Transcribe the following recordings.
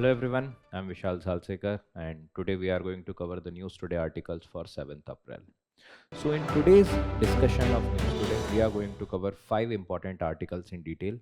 Hello everyone, I'm Vishal Salsekar and today we are going to cover the News Today articles for 7th April. So in today's discussion of News Today, we are going to cover 5 important articles in detail.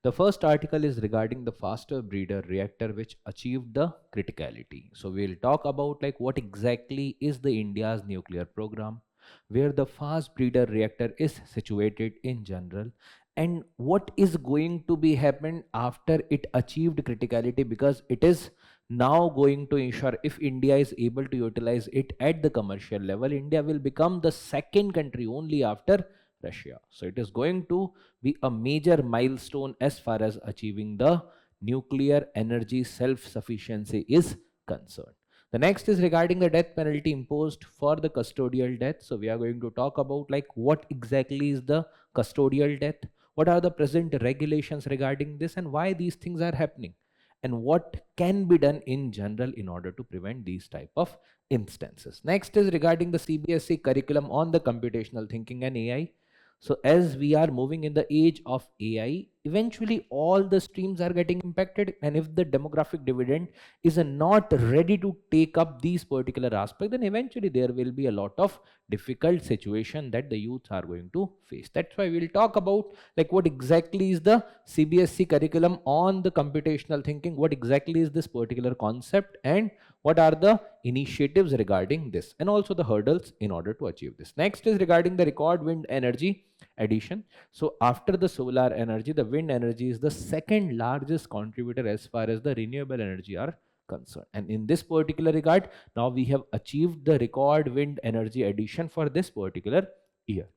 The first article is regarding the faster breeder reactor which achieved the criticality. So we'll talk about like what exactly is the India's nuclear program, where the fast breeder reactor is situated in general, and what is going to be happened after it achieved criticality, because it is now going to ensure if India is able to utilize it at the commercial level, India will become the second country only after Russia. So it is going to be a major milestone as far as achieving the nuclear energy self-sufficiency is concerned. The next is regarding the death penalty imposed for the custodial death. So we are going to talk about like what exactly is the custodial death, what are the present regulations regarding this, and why these things are happening, and what can be done in general in order to prevent these type of instances. Next is regarding the CBSE curriculum on the computational thinking and AI. So as we are moving in the age of AI, eventually all the streams are getting impacted, and if the demographic dividend is not ready to take up these particular aspects, then eventually there will be a lot of difficult situation that the youths are going to face. That's why we'll talk about like what exactly is the CBSE curriculum on the computational thinking, what exactly is this particular concept, and what are the initiatives regarding this, and also the hurdles in order to achieve this. Next is regarding the record wind energy addition. So after the solar energy, the wind energy is the second largest contributor as far as the renewable energy are concerned. And in this particular regard, now we have achieved the record wind energy addition for this particular year.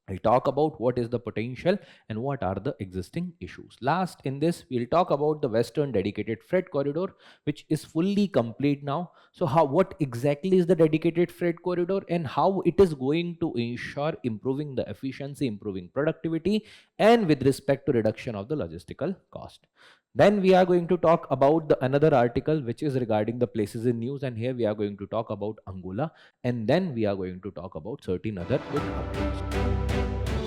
I'll talk about what is the potential and what are the existing issues. Last in this, we'll talk about the Western Dedicated Freight Corridor, which is fully complete now. So what exactly is the Dedicated Freight Corridor and how it is going to ensure improving the efficiency, improving productivity, and with respect to reduction of the logistical cost. Then we are going to talk about the another article which is regarding the places in news, and here we are going to talk about Angola, and then we are going to talk about certain other quick updates.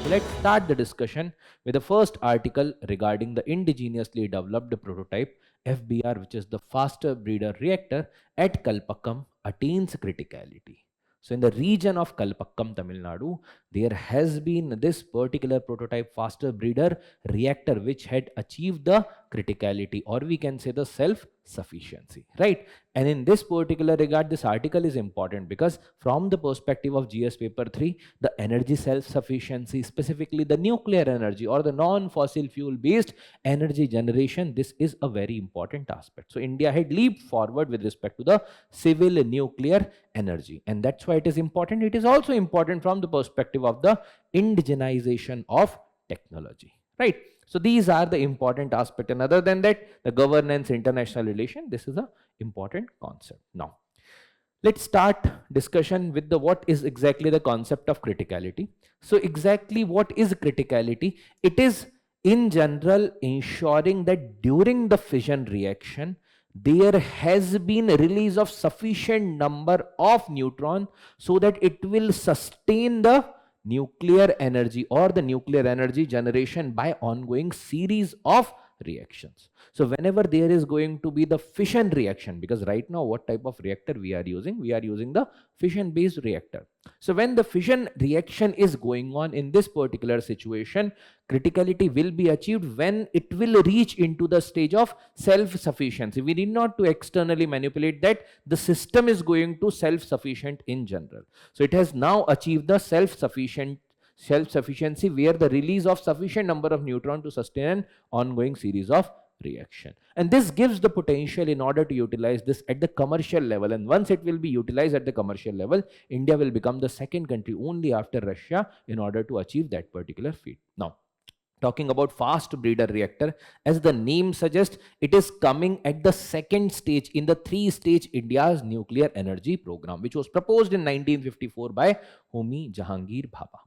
So let's start the discussion with the first article regarding the indigenously developed prototype FBR, which is the faster breeder reactor at Kalpakkam attains criticality. So in the region of Kalpakkam, Tamil Nadu, there has been this particular prototype faster breeder reactor which had achieved the criticality, or we can say the self-sufficiency, right? And in this particular regard, this article is important because from the perspective of GS paper 3, the energy self-sufficiency, specifically the nuclear energy or the non-fossil fuel based energy generation, this is a very important aspect. So India had leaped forward with respect to the civil nuclear energy, and that's why it is important. It is also important from the perspective of the indigenization of technology, right? So these are the important aspect, and other than that, the governance, international relation, this is a important concept. Now let's start discussion with the what is exactly the concept of criticality. So exactly what is criticality? It is in general ensuring that during the fission reaction there has been a release of sufficient number of neutron so that it will sustain the nuclear energy or the nuclear energy generation by ongoing series of reactions. So whenever there is going to be the fission reaction, because right now what type of reactor we are using the fission based reactor. So when the fission reaction is going on in this particular situation, criticality will be achieved when it will reach into the stage of self-sufficiency. We need not to externally manipulate that. The system is going to self-sufficient in general. So it has now achieved the self-sufficiency where the release of sufficient number of neutron to sustain an ongoing series of reaction, and this gives the potential in order to utilize this at the commercial level. And once it will be utilized at the commercial level, India will become the second country only after Russia in order to achieve that particular feat. Now talking about fast breeder reactor, as the name suggests, it is coming at the second stage in the three-stage India's nuclear energy program, which was proposed in 1954 by Homi Jahangir Bhabha.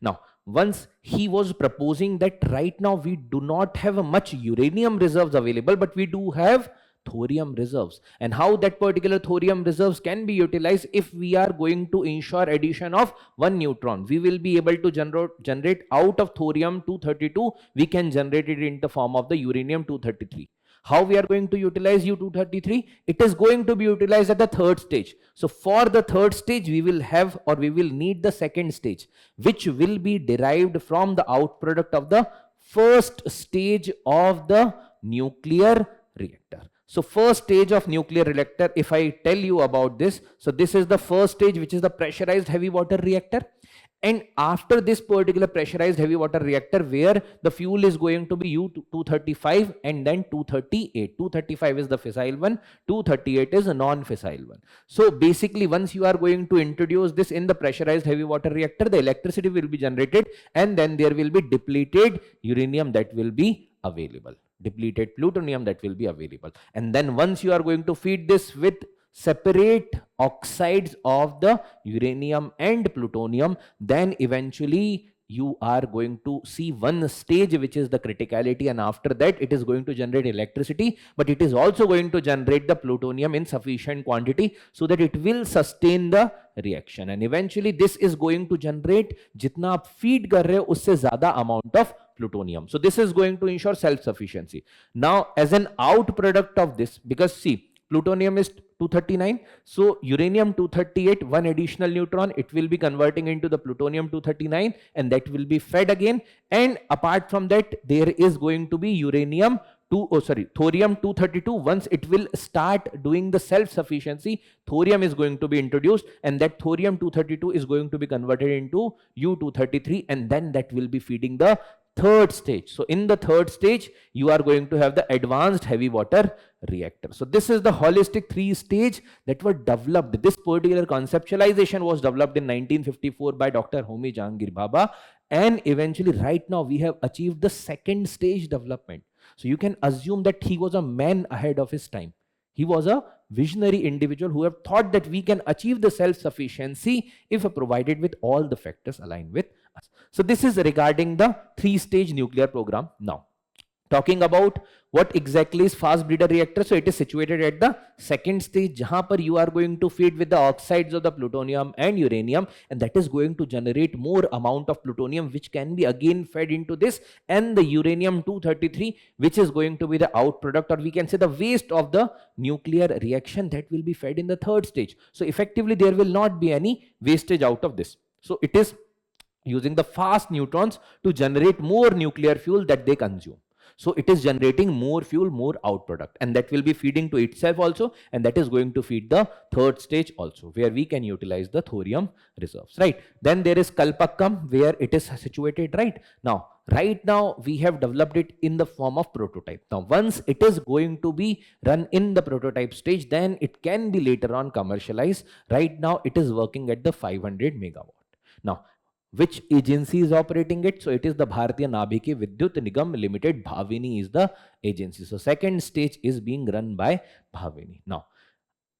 Now, once he was proposing that right now we do not have much uranium reserves available, but we do have thorium reserves, and how that particular thorium reserves can be utilized if we are going to ensure addition of one neutron. We will be able to generate out of thorium 232, we can generate it in the form of the uranium 233. How we are going to utilize U-233? It is going to be utilized at the third stage. So for the third stage, we will have, or we will need the second stage, which will be derived from the outproduct of the first stage of the nuclear reactor. So first stage of nuclear reactor, if I tell you about this, so this is the first stage, which is the pressurized heavy water reactor. And after this particular pressurized heavy water reactor, where the fuel is going to be U-235 and then 238. 235 is the fissile one, 238 is a non-fissile one. So basically, once you are going to introduce this in the pressurized heavy water reactor, the electricity will be generated, and then there will be depleted uranium that will be available, depleted plutonium that will be available. And then once you are going to feed this with separate oxides of the uranium and plutonium, then eventually you are going to see one stage, which is the criticality, and after that it is going to generate electricity, but it is also going to generate the plutonium in sufficient quantity so that it will sustain the reaction, and eventually this is going to generate jitna aap feed kar rahe ho usse zyada amount of plutonium. So this is going to ensure self-sufficiency. Now as an outproduct of this, because see, plutonium is 239, so uranium 238, one additional neutron, it will be converting into the plutonium 239, and that will be fed again. And apart from that, there is going to be thorium 232. Once it will start doing the self-sufficiency, thorium is going to be introduced, and that thorium 232 is going to be converted into U-233, and then that will be feeding the third stage. So in the third stage, you are going to have the advanced heavy water reactor. So this is the holistic three stage that were developed. This particular conceptualization was developed in 1954 by Dr. Homi Jahangir Bhabha, and eventually right now we have achieved the second stage development. So you can assume that he was a man ahead of his time. He was a visionary individual who have thought that we can achieve the self-sufficiency if provided with all the factors aligned with us. So this is regarding the three-stage nuclear program. Now, talking about what exactly is fast breeder reactor. So it is situated at the second stage, jahan par you are going to feed with the oxides of the plutonium and uranium, and that is going to generate more amount of plutonium, which can be again fed into this, and the uranium 233, which is going to be the outproduct, or we can say the waste of the nuclear reaction, that will be fed in the third stage. So effectively there will not be any wastage out of this. So it is using the fast neutrons to generate more nuclear fuel that they consume. So it is generating more fuel, more outproduct, and that will be feeding to itself also, and that is going to feed the third stage also, where we can utilize the thorium reserves, right? Then there is Kalpakkam, where it is situated right now. Right now we have developed it in the form of prototype. Now once it is going to be run in the prototype stage, then it can be later on commercialized. Right now it is working at the 500 megawatt. Now, which agency is operating it? So it is the Bharatiya Nabhiki Vidyut Nigam Limited. Bhavini is the agency. So second stage is being run by Bhavini. Now,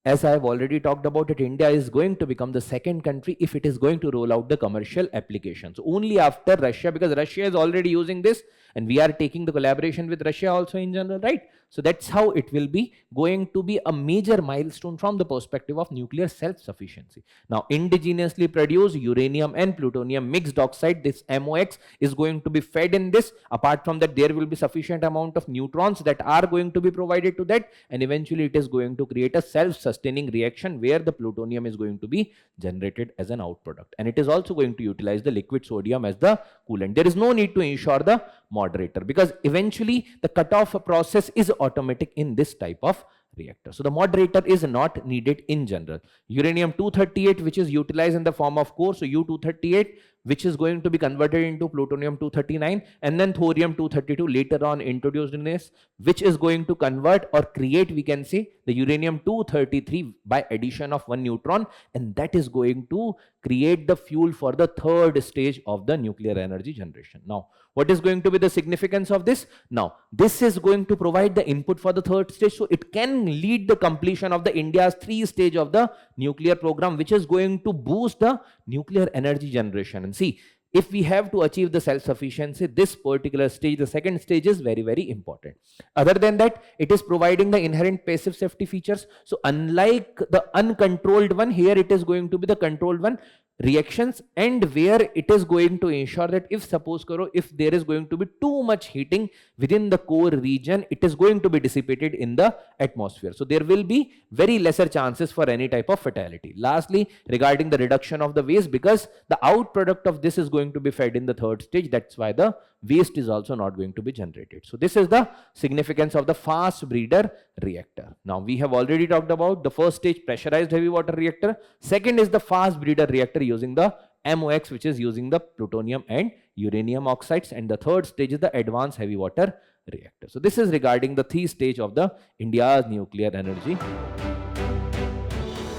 as I have already talked about it, India is going to become the second country if it is going to roll out the commercial applications. Only after Russia, because Russia is already using this, and we are taking the collaboration with Russia also in general, right? So that's how it will be going to be a major milestone from the perspective of nuclear self-sufficiency. Now, indigenously produced uranium and plutonium mixed oxide, this MOX, is going to be fed in this. Apart from that, there will be sufficient amount of neutrons that are going to be provided to that, and eventually it is going to create a self-sustaining reaction where the plutonium is going to be generated as an outproduct, and it is also going to utilize the liquid sodium as the coolant. There is no need to ensure the moderator, because eventually the cutoff process is automatic in this type of reactor. So the moderator is not needed in general. Uranium 238, which is utilized in the form of core, so U-238, which is going to be converted into plutonium 239, and then thorium 232 later on introduced in this, which is going to convert or create, we can say, the uranium 233 by addition of one neutron, and that is going to create the fuel for the third stage of the nuclear energy generation. Now, what is going to be the significance of this? Now, this is going to provide the input for the third stage, so it can lead the completion of the India's 3 stage of the nuclear program, which is going to boost the nuclear energy generation. And see, if we have to achieve the self-sufficiency, this particular stage, the second stage, is very, very important. Other than that, it is providing the inherent passive safety features. So unlike the uncontrolled one, here it is going to be the controlled one, reactions, and where it is going to ensure that if suppose karo, if there is going to be too much heating within the core region, it is going to be dissipated in the atmosphere. So there will be very lesser chances for any type of fatality. Lastly, regarding the reduction of the waste, because the outproduct of this is going to be fed in the third stage, that's why the waste is also not going to be generated. So this is the significance of the fast breeder reactor. Now we have already talked about the first stage, pressurized heavy water reactor. Second is the fast breeder reactor using the MOX, which is using the plutonium and uranium oxides, and the third stage is the advanced heavy water reactor. So this is regarding the three stage of the India's nuclear energy.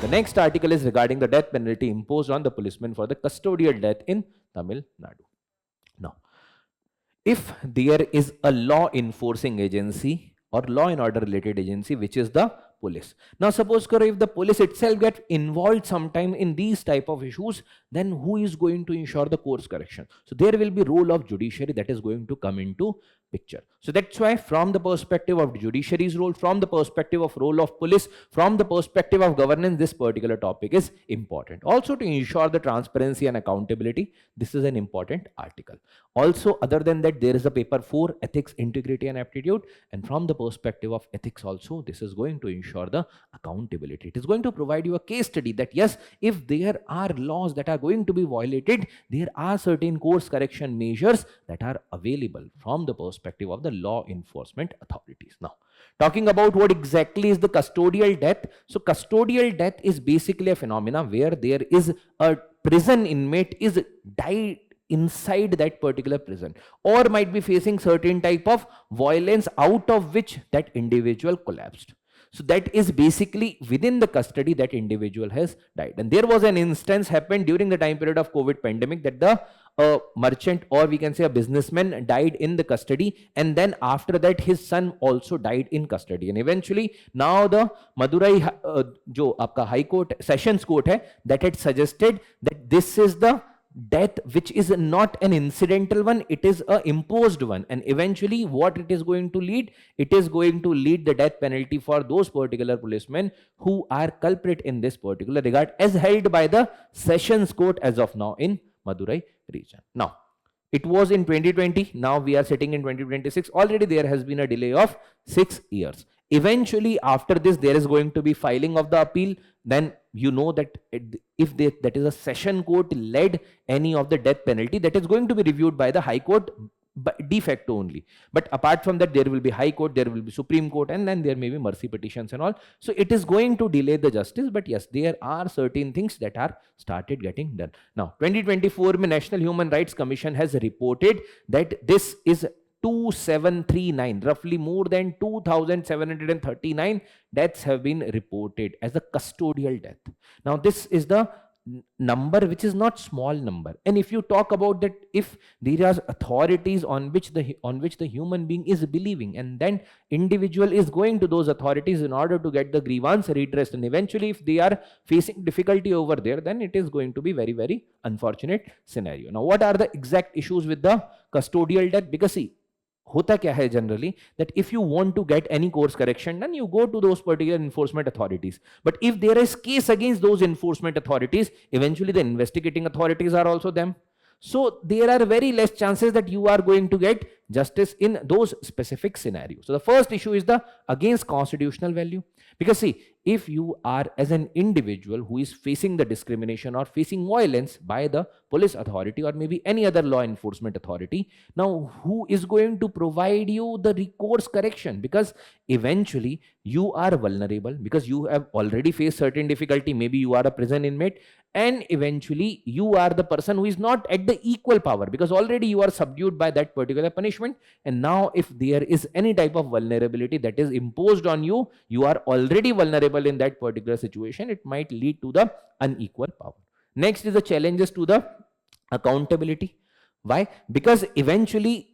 The next article is regarding the death penalty imposed on the policeman for the custodial death in Tamil Nadu. Now, if there is a law enforcing agency or law and order related agency, which is the police. Now suppose karo, if the police itself gets involved sometime in these type of issues, then who is going to ensure the course correction? So there will be role of judiciary that is going to come into picture. So that's why from the perspective of judiciary's role, from the perspective of role of police, from the perspective of governance, this particular topic is important. Also to ensure the transparency and accountability, this is an important article. Also, other than that, there is a paper 4, ethics, integrity and aptitude, and from the perspective of ethics also, this is going to ensure the accountability. It is going to provide you a case study that yes, if there are laws that are going to be violated, there are certain course correction measures that are available from the perspective of the law enforcement authorities. Now, talking about what exactly is the custodial death. So custodial death is basically a phenomena where there is a prison inmate is died inside that particular prison, or might be facing certain type of violence out of which that individual collapsed. So that is basically within the custody that individual has died. And there was an instance happened during the time period of COVID pandemic that the merchant, or we can say a businessman, died in the custody, and then after that his son also died in custody. And eventually now the Madurai jo aapka High Court Sessions Court hai, that had suggested that this is the death which is not an incidental one, it is a imposed one, and eventually what it is going to lead, it is going to lead the death penalty for those particular policemen who are culprit in this particular regard, as held by the Sessions Court as of now in Madurai region. Now it was in 2020, now we are sitting in 2026, already there has been a delay of 6 years. Eventually after this there is going to be filing of the appeal. Then you know that if that is a session court led any of the death penalty, that is going to be reviewed by the High Court de facto only. But apart from that, there will be High Court, there will be Supreme Court, and then there may be mercy petitions and all. So it is going to delay the justice, but yes, there are certain things that are started getting done. Now 2024 National Human Rights Commission has reported that this is 2739, roughly more than 2739 deaths have been reported as a custodial death. Now this is the number which is not small number, and if you talk about that, if there are authorities on which the human being is believing, and then individual is going to those authorities in order to get the grievance redressed, and eventually if they are facing difficulty over there, then it is going to be very, very unfortunate scenario. Now what are the exact issues with the custodial death? Because see, होता क्या है generally that if you want to get any course correction, then you go to those particular enforcement authorities. But if there is case against those enforcement authorities, eventually the investigating authorities are also them. So there are very less chances that you are going to get justice in those specific scenarios. So the first issue is the against constitutional value. Because see, if you are as an individual who is facing the discrimination or facing violence by the police authority or maybe any other law enforcement authority, now who is going to provide you the recourse correction? Because eventually you are vulnerable because you have already faced certain difficulty. Maybe you are a prison inmate, and eventually you are the person who is not at the equal power because already you are subdued by that particular punishment. And now if there is any type of vulnerability that is imposed on you, you are already vulnerable in that particular situation. It might lead to the unequal power. Next is the challenges to the accountability. Why? Because eventually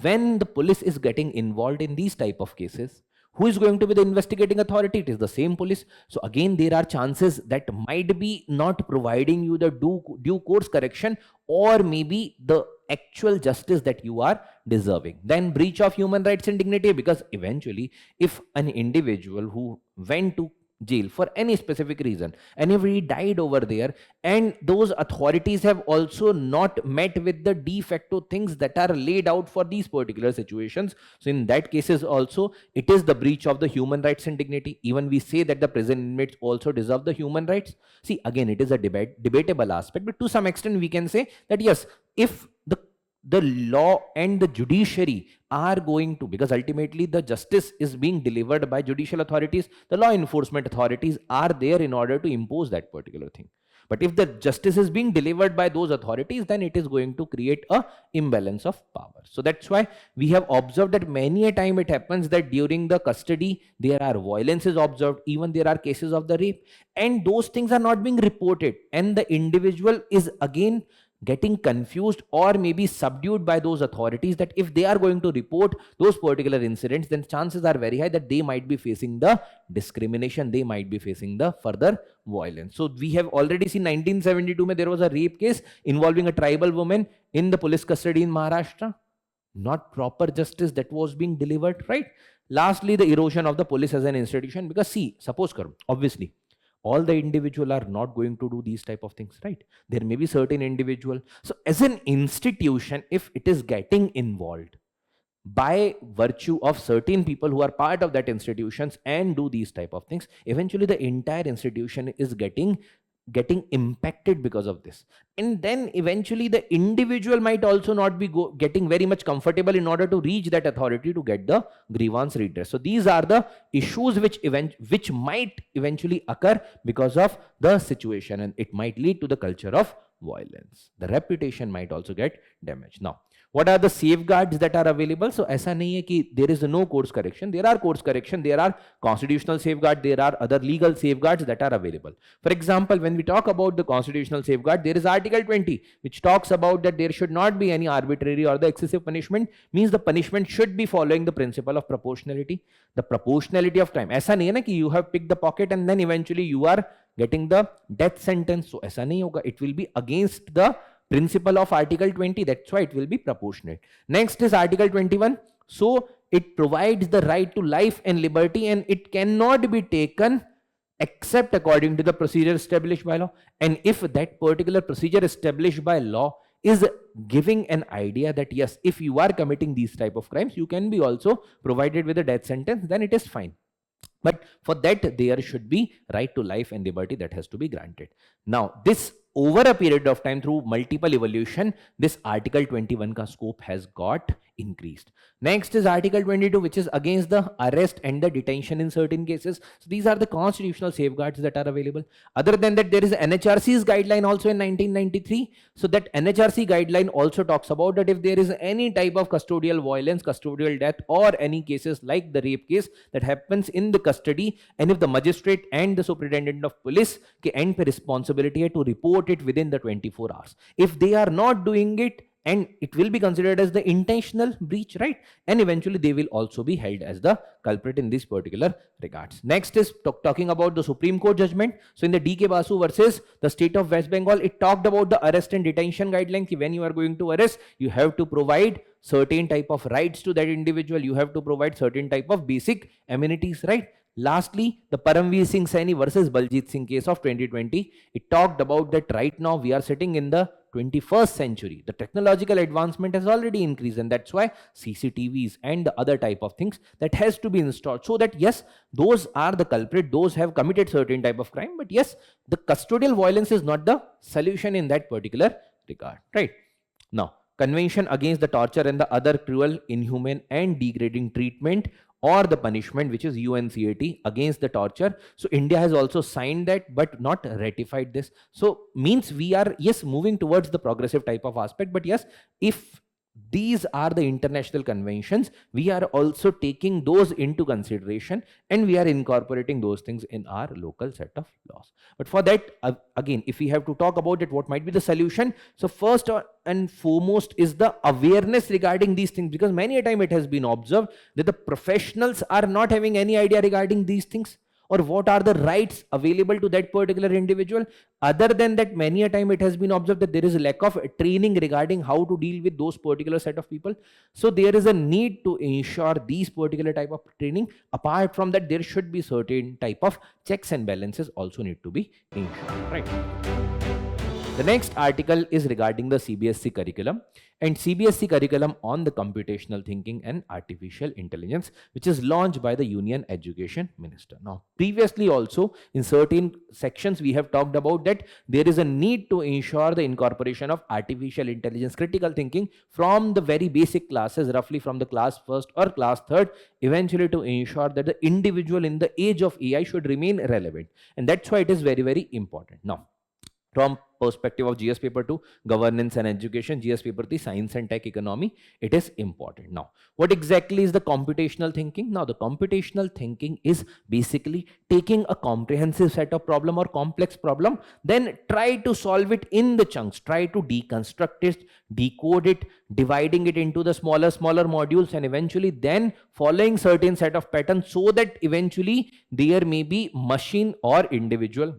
when the police is getting involved in these type of cases, Who is going to be the investigating authority? It is the same police. So again, there are chances that might be not providing you the due course correction, or maybe the actual justice that you are deserving. Then breach of human rights and dignity, because eventually if an individual who went to jail for any specific reason and if he died over there, and those authorities have also not met with the de facto things that are laid out for these particular situations, so in that cases also it is the breach of the human rights and dignity. Even we say that the prison inmates also deserve the human rights. See, again, it is a debatable aspect, but to some extent we can say that yes, if the law and the judiciary are going to, because ultimately the justice is being delivered by judicial authorities, the law enforcement authorities are there in order to impose that particular thing. But if the justice is being delivered by those authorities, then it is going to create a imbalance of power. So that's why we have observed that many a time it happens that during the custody there are violences observed, even there are cases of the rape, and those things are not being reported, and the individual is again getting confused or maybe subdued by those authorities, that if they are going to report those particular incidents, then chances are very high that they might be facing the discrimination, they might be facing the further violence. So we have already seen 1972 there was a rape case involving a tribal woman in the police custody in Maharashtra. Not proper justice that was being delivered, right? Lastly, the erosion of the police as an institution, because see, suppose obviously all the individual are not going to do these type of things, right? There may be certain individual. So as an institution, if it is getting involved by virtue of certain people who are part of that institutions and do these type of things, eventually the entire institution is getting impacted because of this. And then eventually the individual might also not be getting very much comfortable in order to reach that authority to get the grievance redress. So these are the issues which might eventually occur because of the situation, and it might lead to the culture of violence. The reputation might also get damaged. Now, what are the safeguards that are available? So ऐसा नहीं है कि there is no course correction. There are course correction, there are constitutional safeguards, there are other legal safeguards that are available. For example, when we talk about the constitutional safeguard, there is Article 20, which talks about that there should not be any arbitrary or the excessive punishment, means the punishment should be following the principle of proportionality. The proportionality of crime. ऐसा नहीं है ना कि you have picked the pocket and then eventually you are getting the death sentence. So ऐसा नहीं होगा. It will be against the principle of Article 20. That's why it will be proportionate. Next is Article 21. So it provides the right to life and liberty, and it cannot be taken except according to the procedure established by law. And if that particular procedure established by law is giving an idea that yes, if you are committing these type of crimes, you can be also provided with a death sentence, then it is fine. But for that, there should be right to life and liberty that has to be granted. Now, this over a period of time through multiple evolution, this Article 21 ka scope has got increased. Next is Article 22, which is against the arrest and the detention in certain cases. So these are the constitutional safeguards that are available. Other than that, there is NHRC's guideline also in 1993. So that NHRC guideline also talks about that if there is any type of custodial violence, custodial death, or any cases like the rape case that happens in the custody, and if the magistrate and the superintendent of police के end पे responsibility है to report it within the 24 hours. If they are not doing it, and it will be considered as the intentional breach, right? And eventually they will also be held as the culprit in this particular regards. Next is talking about the Supreme Court judgment. So in the D.K. Basu versus the state of West Bengal, it talked about the arrest and detention guidelines. When you are going to arrest, you have to provide certain type of rights to that individual. You have to provide certain type of basic amenities, right? Lastly, the Paramveer Singh Saini versus Baljit Singh case of 2020, it talked about that right now we are sitting in the 21st century. The technological advancement has already increased, and that's why CCTVs and the other type of things that has to be installed, so that yes, those are the culprit, those have committed certain type of crime, but yes, the custodial violence is not the solution in that particular regard, right? Now, Convention Against the Torture and the Other Cruel, Inhumane and Degrading Treatment or the Punishment, which is UNCAT, against the torture. So India has also signed that but not ratified this. So means we are, yes, moving towards the progressive type of aspect, but yes, if these are the international conventions. We are also taking those into consideration and we are incorporating those things in our local set of laws. But for that, again, if we have to talk about it, what might be the solution? So first and foremost is the awareness regarding these things, because many a time it has been observed that the professionals are not having any idea regarding these things, or what are the rights available to that particular individual. Other than that, many a time it has been observed that there is a lack of training regarding how to deal with those particular set of people. So there is a need to ensure these particular type of training. Apart from that, there should be certain type of checks and balances also need to be ensured, right? The next article is regarding the CBSE curriculum, and CBSE curriculum on the computational thinking and artificial intelligence, which is launched by the Union Education Minister. Now, previously also in certain sections we have talked about that there is a need to ensure the incorporation of artificial intelligence, critical thinking from the very basic classes, roughly from the class first or class third, eventually to ensure that the individual in the age of AI should remain relevant. And that's why it is very, very important. Now, from perspective of GS paper 2, governance and education, GS paper 3, science and tech economy, it is important. Now, what exactly is the computational thinking? Now, the computational thinking is basically taking a comprehensive set of problem or complex problem, then try to solve it in the chunks, try to deconstruct it, decode it, dividing it into the smaller modules, and eventually then following certain set of patterns so that eventually there may be machine or individual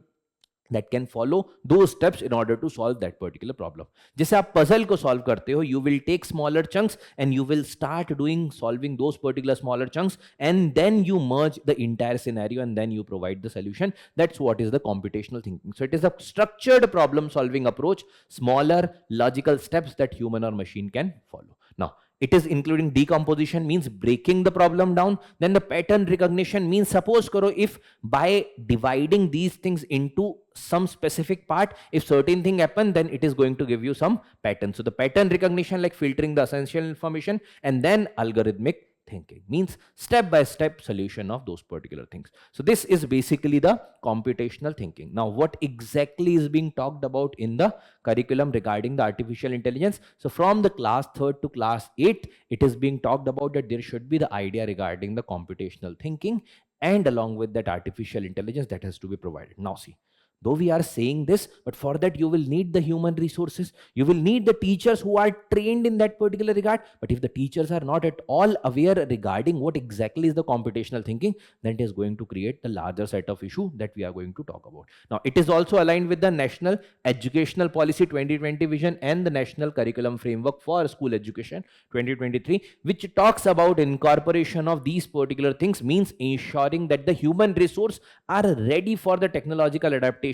that can follow those steps in order to solve that particular problem. जैसे आप puzzle को solve करते हो, you will take smaller chunks and you will start solving those particular smaller chunks, and then you merge the entire scenario and then you provide the solution. That's what is the computational thinking. So it is a structured problem solving approach, smaller logical steps that human or machine can follow. Now, it is including decomposition, means breaking the problem down. Then the pattern recognition means, suppose karo, if by dividing these things into some specific part, if certain thing happen, then it is going to give you some pattern. So the pattern recognition, like filtering the essential information, and then algorithmic thinking means step-by-step solution of those particular things. So this is basically the computational thinking. Now, what exactly is being talked about in the curriculum regarding the artificial intelligence? So from the class 3rd to class 8, it is being talked about that there should be the idea regarding the computational thinking, and along with that artificial intelligence that has to be provided. Now see, though we are saying this, but for that you will need the human resources. You will need the teachers who are trained in that particular regard. But if the teachers are not at all aware regarding what exactly is the computational thinking, then it is going to create the larger set of issue that we are going to talk about. Now, it is also aligned with the National Educational Policy 2020 vision and the National Curriculum Framework for School Education 2023, which talks about incorporation of these particular things, means ensuring that the human resource are ready for the technological adaptation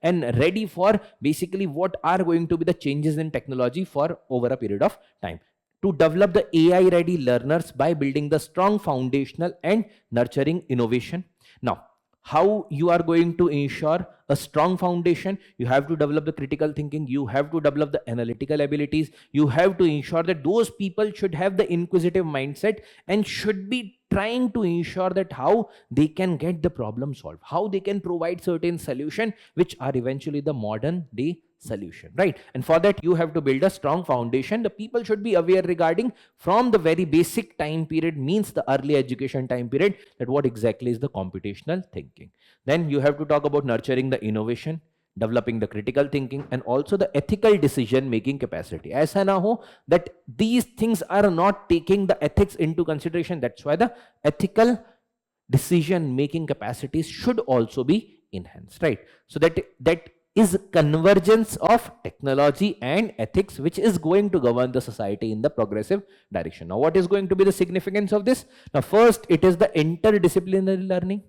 and ready for basically what are going to be the changes in technology for over a period of time, to develop the AI ready learners by building the strong foundational and nurturing innovation. Now, how you are going to ensure a strong foundation? You have to develop the critical thinking, you have to develop the analytical abilities, you have to ensure that those people should have the inquisitive mindset and should be trying to ensure that how they can get the problem solved, how they can provide certain solution which are eventually the modern day solution, right? And for that you have to build a strong foundation. The people should be aware regarding from the very basic time period, means the early education time period, that what exactly is the computational thinking. Then you have to talk about nurturing the innovation, developing the critical thinking, and also the ethical decision making capacity. Aisa na ho that these things are not taking the ethics into consideration. That's why the ethical decision making capacities should also be enhanced, right? So that is convergence of technology and ethics which is going to govern the society in the progressive direction. Now, what is going to be the significance of this? Now, first, it is the interdisciplinary learning.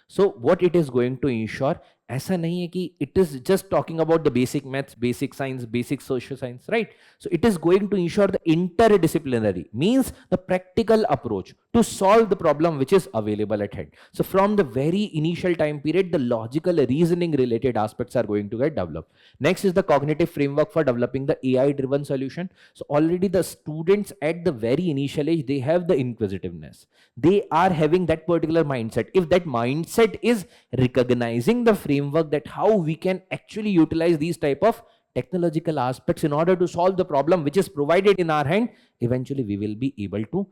So what it is going to ensure, ऐसा नहीं है कि it is just talking about the basic maths, basic science, basic social science, right? So it is going to ensure the interdisciplinary, means the practical approach to solve the problem which is available at hand. So from the very initial time period, the logical reasoning related aspects are going to get developed. Next is the cognitive framework for developing the AI driven solution. So already the students at the very initial age, they have the inquisitiveness. They are having that particular mindset. If that mindset is recognizing the framework that how we can actually utilize these type of technological aspects in order to solve the problem which is provided in our hand, eventually we will be able to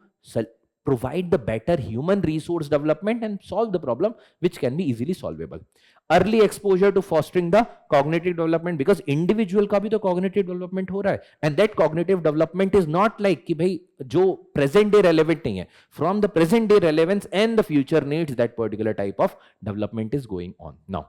provide the better human resource development and solve the problem which can be easily solvable. Early exposure to fostering the cognitive development, because individual का भी तो cognitive development हो रहा है, and that cognitive development is not like कि भाई जो present day relevant नहीं है, from the present day relevance and the future needs, that particular type of development is going on. Now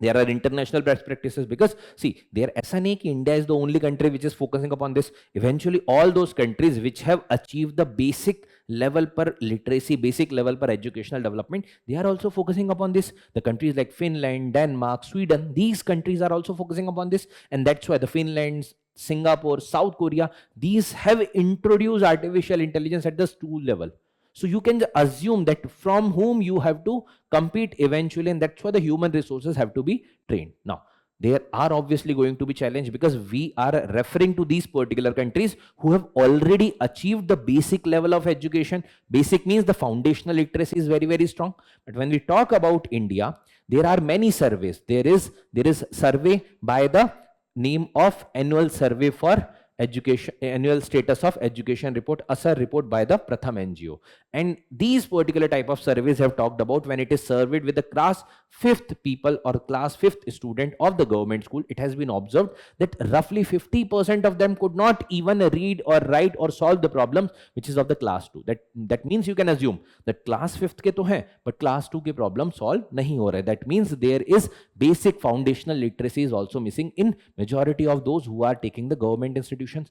there are international best practices, because see, there ऐसा नहीं कि India is the only country which is focusing upon this. Eventually all those countries which have achieved the basic level per literacy, basic level per educational development, they are also focusing upon this. The countries like Finland, Denmark, Sweden, these countries are also focusing upon this, and that's why the Finland, Singapore, South Korea, these have introduced artificial intelligence at the school level. So you can assume that from whom you have to compete eventually, and that's why the human resources have to be trained. Now, there are obviously going to be challenges, because we are referring to these particular countries who have already achieved the basic level of education. Basic means the foundational literacy is very, very strong. But when we talk about India, there are many surveys. There is survey by the name of Annual Survey for Education, Annual Status of Education Report, ASER report by the Pratham NGO. And these particular type of surveys have talked about when it is surveyed with the class 5th people or class 5th student of the government school, it has been observed that roughly 50% of them could not even read or write or solve the problems which is of the class 2. That means you can assume that class 5th ke to hain, but class 2 ke problem solve nahi ho rahe. That means there is basic foundational literacy is also missing in majority of those who are taking the government institutions.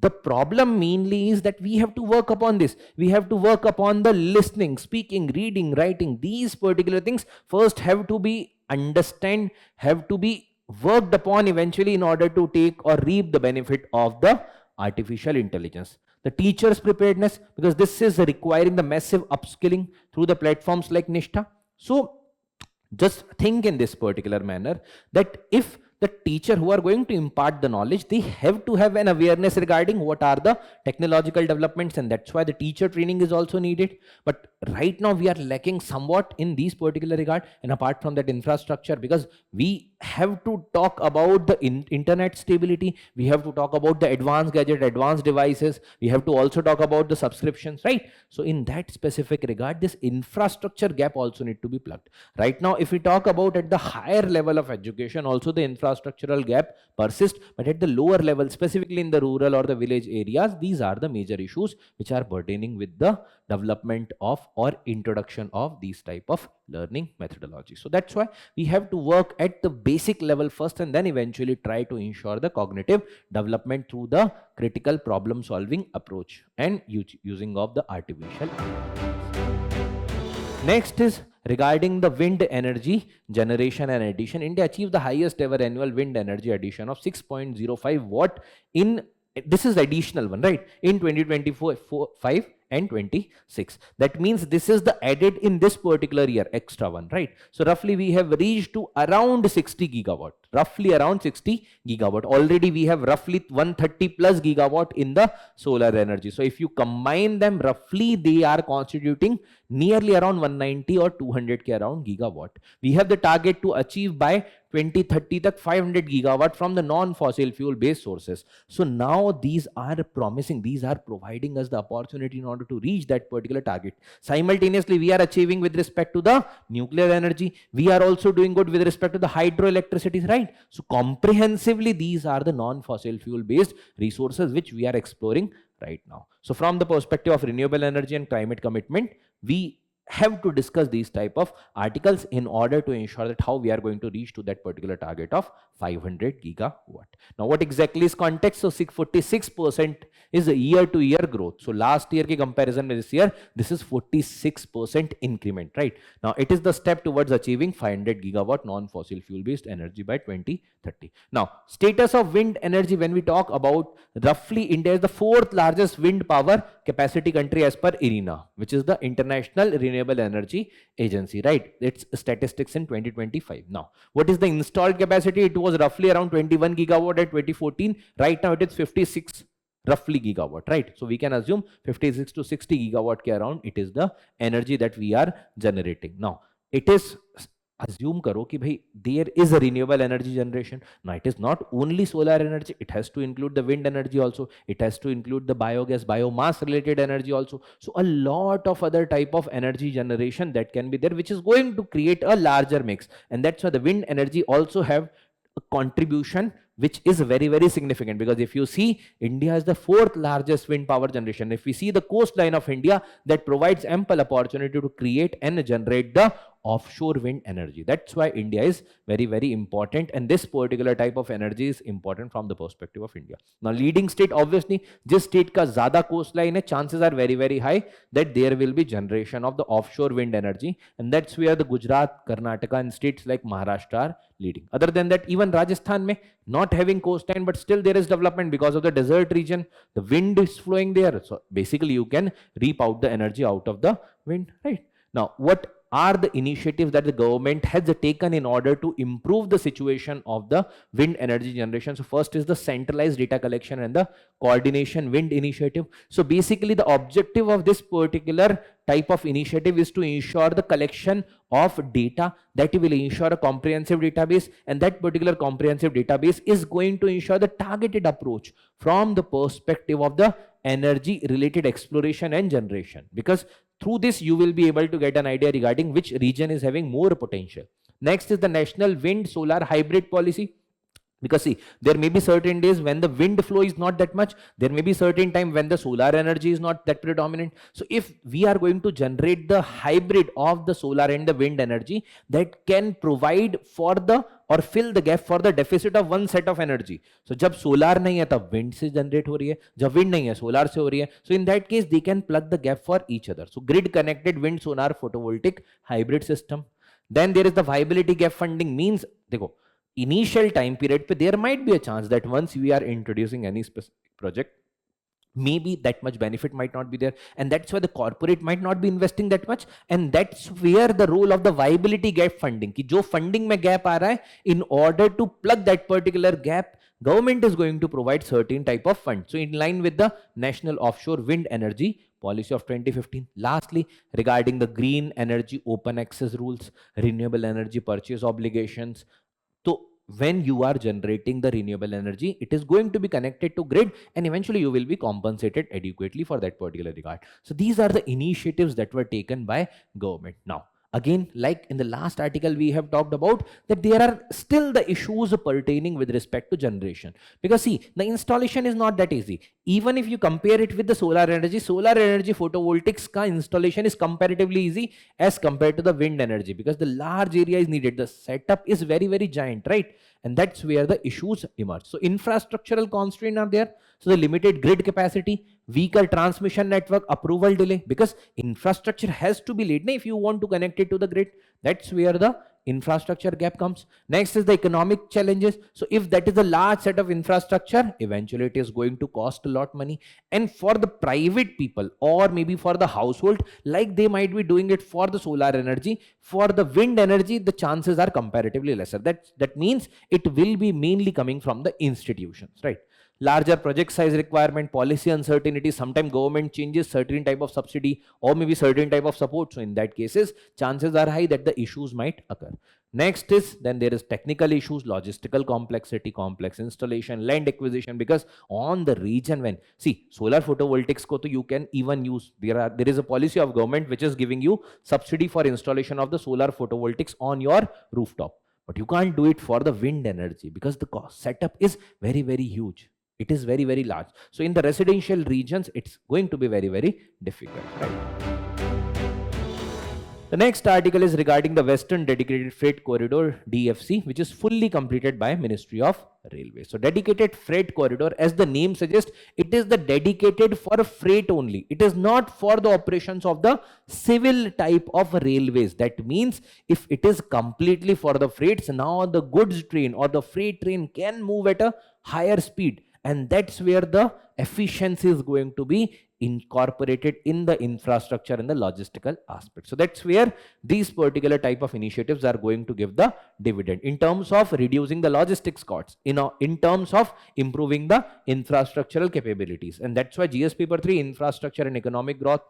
The problem mainly is that we have to work upon this. We have to work upon the listening, speaking, reading, writing. These particular things first have to be understand, have to be worked upon eventually in order to take or reap the benefit of the artificial intelligence. The teacher's preparedness, because this is requiring the massive upskilling through the platforms like Nishtha. So just think in this particular manner that if the teacher who are going to impart the knowledge, they have to have an awareness regarding what are the technological developments, and that's why the teacher training is also needed. But right now we are lacking somewhat in these particular regard, and apart from that infrastructure, because we have to talk about the internet stability, we have to talk about the advanced gadget, advanced devices, we have to also talk about the subscriptions, right? So in that specific regard, this infrastructure gap also need to be plugged. Right now, if we talk about at the higher level of education, also the infrastructural gap persists, but at the lower level, specifically in the rural or the village areas, these are the major issues which are pertaining with the development of or introduction of these type of learning methodology. So that's why we have to work at the basic level first, and then eventually try to ensure the cognitive development through the critical problem solving approach and using of the artificial intelligence. Next is regarding the wind energy generation and addition. India achieved the highest ever annual wind energy addition of 6.05 watt in, this is the additional one, right, in 2024 5 and 26. That means this is the added in this particular year extra one, right? So roughly we have reached to around 60 gigawatt, roughly around 60 gigawatt. Already we have roughly 130 plus gigawatt in the solar energy. So if you combine them, roughly they are constituting nearly around 190 or 200 k around gigawatt. We have the target to achieve by 2030 tak 500 gigawatt from the non-fossil fuel based sources. So now these are promising, these are providing us the opportunity in order to reach that particular target. Simultaneously, we are achieving with respect to the nuclear energy. We are also doing good with respect to the hydroelectricity, right? So comprehensively, these are the non-fossil fuel based resources which we are exploring right now. So from the perspective of renewable energy and climate commitment, we have to discuss these type of articles in order to ensure that how we are going to reach to that particular target of 500 gigawatt. Now what exactly is context? So 46% is a year to year growth. So last year ki comparison with this year, this is 46% increment, right? Now it is the step towards achieving 500 gigawatt non-fossil fuel based energy by 2030. Now status of wind energy, when we talk about, roughly India is the 4th largest wind power capacity country as per IRENA, which is the International Renewable Energy Agency, right? Its statistics in 2025. Now, what is the installed capacity? It was roughly around 21 gigawatt at 2014. Right now, it is 56 roughly gigawatt, right? So we can assume 56 to 60 gigawatt ke around it is the energy that we are generating. Now, it is assume karo ki bhai there is a renewable energy generation. Now it is not only solar energy, it has to include the wind energy also, it has to include the biogas, biomass related energy also. So a lot of other type of energy generation that can be there, which is going to create a larger mix. And that's why the wind energy also have a contribution which is very, very significant, because if you see, India is the fourth largest wind power generation. If we see the coastline of India, that provides ample opportunity to create and generate the offshore wind energy. That's why India is very, very important, and this particular type of energy is important from the perspective of India. Now leading state, obviously जिस state का ज़्यादा coastline है, chances are very, very high that there will be generation of the offshore wind energy, and that's where the Gujarat, Karnataka and states like Maharashtra are leading. Other than that, even Rajasthan may not having coastline, but still there is development because of the desert region, the wind is flowing there, so basically you can reap out the energy out of the wind, right? Now what are the initiatives that the government has taken in order to improve the situation of the wind energy generation? So first is the centralized data collection and the coordination wind initiative. So basically the objective of this particular type of initiative is to ensure the collection of data that will ensure a comprehensive database, and that particular comprehensive database is going to ensure the targeted approach from the perspective of the energy related exploration and generation, because through this you will be able to get an idea regarding which region is having more potential. Next is the national wind solar hybrid policy, because see, there may be certain days when the wind flow is not that much, there may be certain time when the solar energy is not that predominant. So if we are going to generate the hybrid of the solar and the wind energy that can provide for the or fill the gap for the deficit of one set of energy. So जब solar नहीं है तब wind से generate हो रही है, जब wind नहीं है solar से हो रही है. So in that case they can plug the gap for each other. So grid connected wind solar photovoltaic hybrid system. Then there is the viability gap funding, means देखो initial time period पे there might be a chance that once we are introducing any specific project, maybe that much benefit might not be there, and that's why the corporate might not be investing that much, and that's where the role of the viability gap funding, कि जो funding में gap आ रहा है, in order to plug that particular gap, government is going to provide certain type of fund. So in line with the national offshore wind energy policy of 2015. Lastly, regarding the green energy open access rules, renewable energy purchase obligations. So when you are generating the renewable energy, it is going to be connected to grid, and eventually you will be compensated adequately for that particular regard. So these are the initiatives that were taken by government. Now again, like in the last article we have talked about, that there are still the issues pertaining with respect to generation, because see, the installation is not that easy. Even if you compare it with the solar energy photovoltaics ka installation is comparatively easy as compared to the wind energy, because the large area is needed, the setup is very, very giant, right? And that's where the issues emerge. So infrastructural constraints are there. So the limited grid capacity, weaker transmission network, approval delay, because infrastructure has to be laid if you want to connect it to the grid. That's where the infrastructure gap comes. Next is the economic challenges. So if that is a large set of infrastructure, eventually it is going to cost a lot money. And for the private people or maybe for the household, like they might be doing it for the solar energy, for the wind energy, the chances are comparatively lesser. That means it will be mainly coming from the institutions, right? Larger project size requirement, policy uncertainty, sometimes government changes certain type of subsidy or maybe certain type of support. So in that cases, chances are high that the issues might occur. Next is, then there is technical issues, logistical complexity, complex installation, land acquisition, because on the region when, see, solar photovoltaics ko to you can even use, there is a policy of government which is giving you subsidy for installation of the solar photovoltaics on your rooftop. But you can't do it for the wind energy because the cost setup is very, very huge. It is very, very large. So in the residential regions, it's going to be very, very difficult, right? The next article is regarding the Western Dedicated Freight Corridor, DFC, which is fully completed by Ministry of Railways. So dedicated freight corridor, as the name suggests, it is the dedicated for freight only. It is not for the operations of the civil type of railways. That means if it is completely for the freights, now the goods train or the freight train can move at a higher speed. And that's where the efficiency is going to be incorporated in the infrastructure and the logistical aspect. So that's where these particular type of initiatives are going to give the dividend in terms of reducing the logistics costs, in terms of improving the infrastructural capabilities. And that's why GS paper 3, infrastructure and economic growth,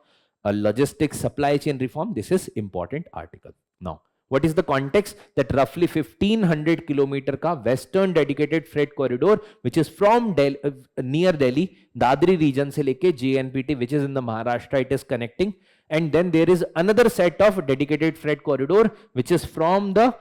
logistics supply chain reform, this is important article. Now, What is the context? That roughly 1500 kilometer ka western dedicated freight corridor, which is from Delhi, near Delhi, Dadri region se leke JNPT, which is in the Maharashtra, it is connecting. And then there is another set of dedicated freight corridor, which is from the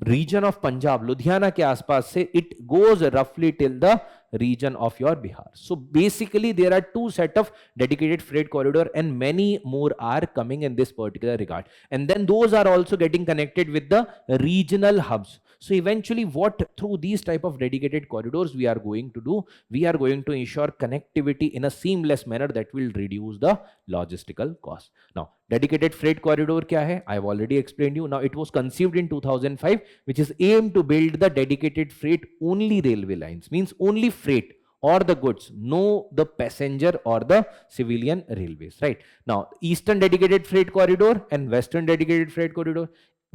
region of Punjab, Ludhiana के आसपास से, it goes roughly till the region of your Bihar. So basically there are two set of dedicated freight corridor and many more are coming in this particular regard. And then those are also getting connected with the regional hubs. So eventually what through these type of dedicated corridors we are going to do, we are going to ensure connectivity in a seamless manner that will reduce the logistical cost. Now dedicated freight corridor kya hai? I have already explained you. Now it was conceived in 2005, which is aimed to build the dedicated freight only railway lines, means only freight or the goods, no the passenger or the civilian railways, right? Now eastern dedicated freight corridor and western dedicated freight corridor.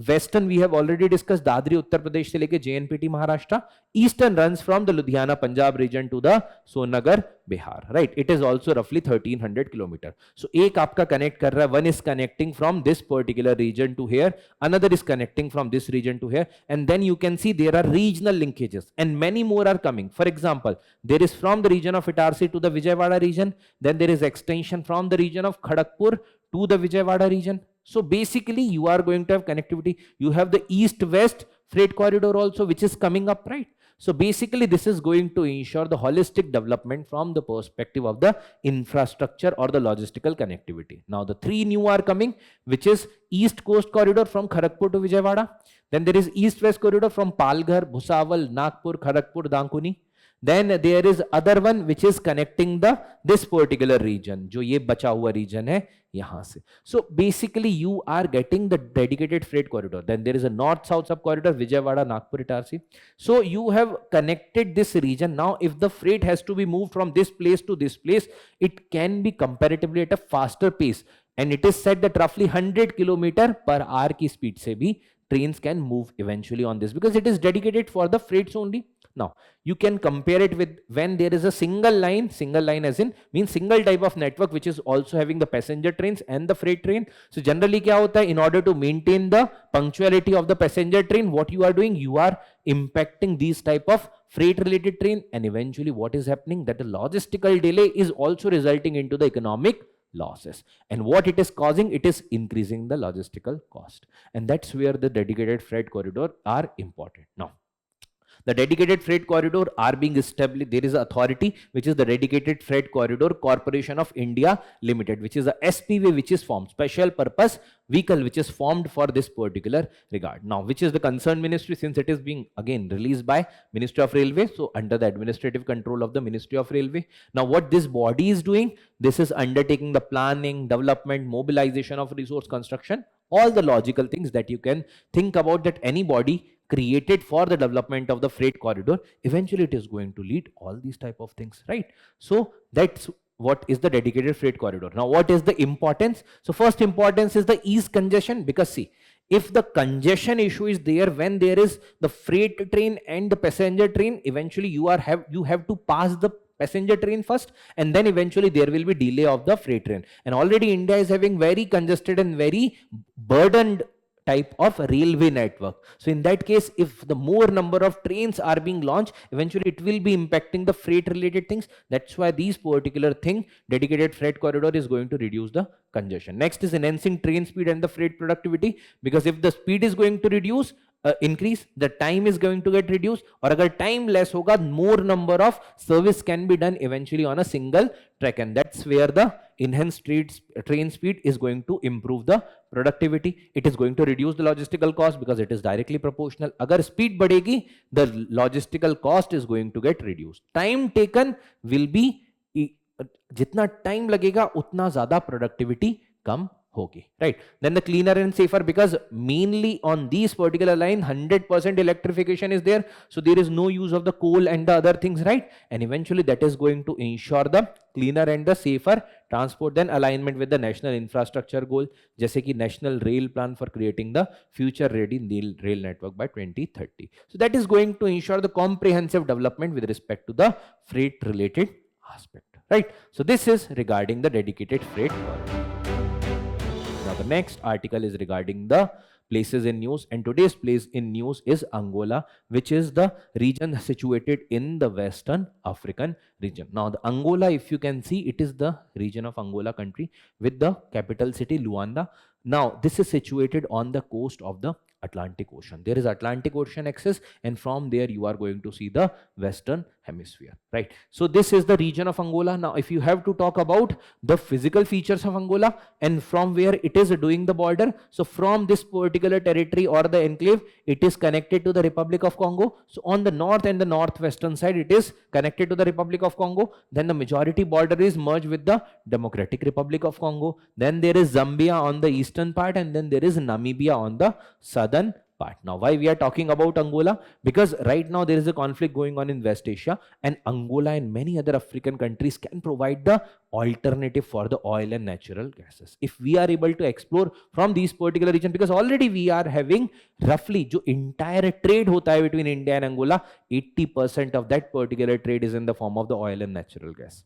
Western we have already discussed, Dadri Uttar Pradesh se leke JNPT Maharashtra. Eastern runs from the Ludhiana Punjab region to the Sonagar Bihar, right? It is also roughly 1300 kilometer. So एक आपका connect कर रहा है, one is connecting from this particular region to here, another is connecting from this region to here, and then you can see there are regional linkages and many more are coming. For example, there is from the region of Itarsi to the Vijayawada region, then there is extension from the region of Kharagpur to the Vijayawada region. So basically you are going to have connectivity. You have the east-west freight corridor also, which is coming up, right? So basically this is going to ensure the holistic development from the perspective of the infrastructure or the logistical connectivity. Now the three new are coming, which is East Coast Corridor from Kharagpur to Vijayawada. Then there is East-West Corridor from Palghar, Bhusawal, Nagpur, Kharagpur, Dankuni. Then there is other one which is connecting the this particular region, जो ये बचा हुआ region है यहाँ से. So basically you are getting the dedicated freight corridor. Then there is a north-south sub-corridor, Vijayawada, Nagpur, Itarsi. So you have connected this region. Now if the freight has to be moved from this place to this place, it can be comparatively at a faster pace. And it is said that roughly 100 km per hour की speed से भी trains can move eventually on this, because it is dedicated for the freights only. Now you can compare it with when there is a single line as in means single type of network which is also having the passenger trains and the freight train. So generally क्या होता है, in order to maintain the punctuality of the passenger train, what you are doing, you are impacting these type of freight related train, and eventually what is happening, that the logistical delay is also resulting into the economic losses. And what it is causing, it is increasing the logistical cost. And that's where the dedicated freight corridor are important. Now the dedicated freight corridor are being established. There is an authority which is the Dedicated Freight Corridor Corporation of India Limited, which is a SPV which is formed, special purpose vehicle which is formed for this particular regard. Now which is the concerned ministry, since it is being again released by Ministry of Railway, so under the administrative control of the Ministry of Railway. Now what this body is doing, this is undertaking the planning, development, mobilization of resource, construction, all the logical things that you can think about that any body created for the development of the freight corridor, eventually it is going to lead all these type of things, right? So that's what is the dedicated freight corridor. Now what is the importance? So first importance is the ease congestion, because see, if the congestion issue is there when there is the freight train and the passenger train, eventually you have to pass the passenger train first, and then eventually there will be delay of the freight train. And already India is having very congested and very burdened type of railway network. So in that case, if the more number of trains are being launched, eventually it will be impacting the freight related things. That's why these particular thing, dedicated freight corridor is going to reduce the congestion. Next is enhancing train speed and the freight productivity, because if the speed is going to reduce, increase, the time is going to get reduced, or agar time less hoga, more number of service can be done eventually on a single track, and that's where the enhanced train speed is going to improve the productivity. It is going to reduce the logistical cost because it is directly proportional. Agar speed badhegi, the logistical cost is going to get reduced. Time taken will be, jitna time lagega utna zyada productivity kam hogi, right? Then the cleaner and safer, because mainly on these particular line 100% electrification is there, so there is no use of the coal and the other things, right? And eventually that is going to ensure the cleaner and the safer transport. Then alignment with the national infrastructure goal, जैसे कि national rail plan for creating the future ready rail network by 2030. So that is going to ensure the comprehensive development with respect to the freight related aspect, right? So this is regarding the dedicated freight corridor. Now the next article is regarding the places in news, and today's place in news is Angola, which is the region situated in the Western African region. Now, the Angola, if you can see, it is the region of Angola country with the capital city Luanda. Now, this is situated on the coast of the Atlantic Ocean. There is Atlantic Ocean axis, and from there you are going to see the Western Hemisphere, right? So this is the region of Angola. Now, if you have to talk about the physical features of Angola and from where it is doing the border, so from this particular territory or the enclave, it is connected to the Republic of Congo. So on the north and the northwestern side, it is connected to the Republic of Congo. Then the majority border is merged with the Democratic Republic of Congo. Then there is Zambia on the eastern part, and then there is Namibia on the southern part. Now, why we are talking about Angola? Because right now there is a conflict going on in West Asia, and Angola and many other African countries can provide the alternative for the oil and natural gases. If we are able to explore from these particular region, because already we are having roughly जो entire trade होता है between India and Angola, 80% of that particular trade is in the form of the oil and natural gas.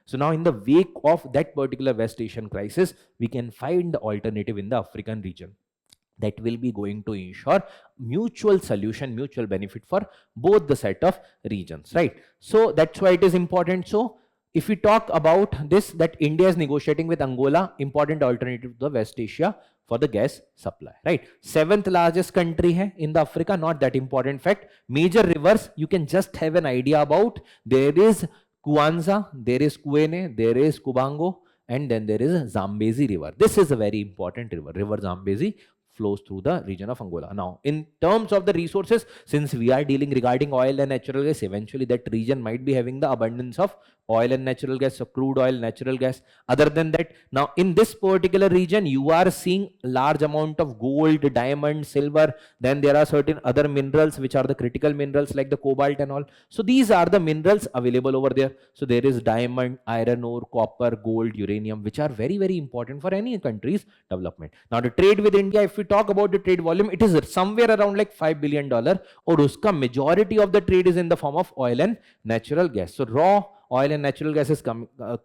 So now in the wake of that particular West Asian crisis, we can find the alternative in the African region that will be going to ensure mutual solution, mutual benefit for both the set of regions, right? So that's why it is important. So if we talk about this, that India is negotiating with Angola, important alternative to the West Asia for the gas supply, right? 7th largest country hai in the Africa, not that important fact. Major rivers, you can just have an idea about. There is Kuanza, there is Kuene, there is Kubango, and then there is Zambezi river. This is a very important river. River Zambezi flows through the region of Angola. Now, in terms of the resources, since we are dealing regarding oil and natural gas, eventually that region might be having the abundance of oil and natural gas, so crude oil, natural gas. Other than that, now in this particular region, you are seeing large amount of gold, diamond, silver. Then there are certain other minerals which are the critical minerals like the cobalt and all. So these are the minerals available over there. So there is diamond, iron ore, copper, gold, uranium, which are very, very important for any country's development. Now the trade with India, if we talk about the trade volume, it is somewhere around like $5 billion, or uska majority of the trade is in the form of oil and natural gas. So raw oil and natural gas is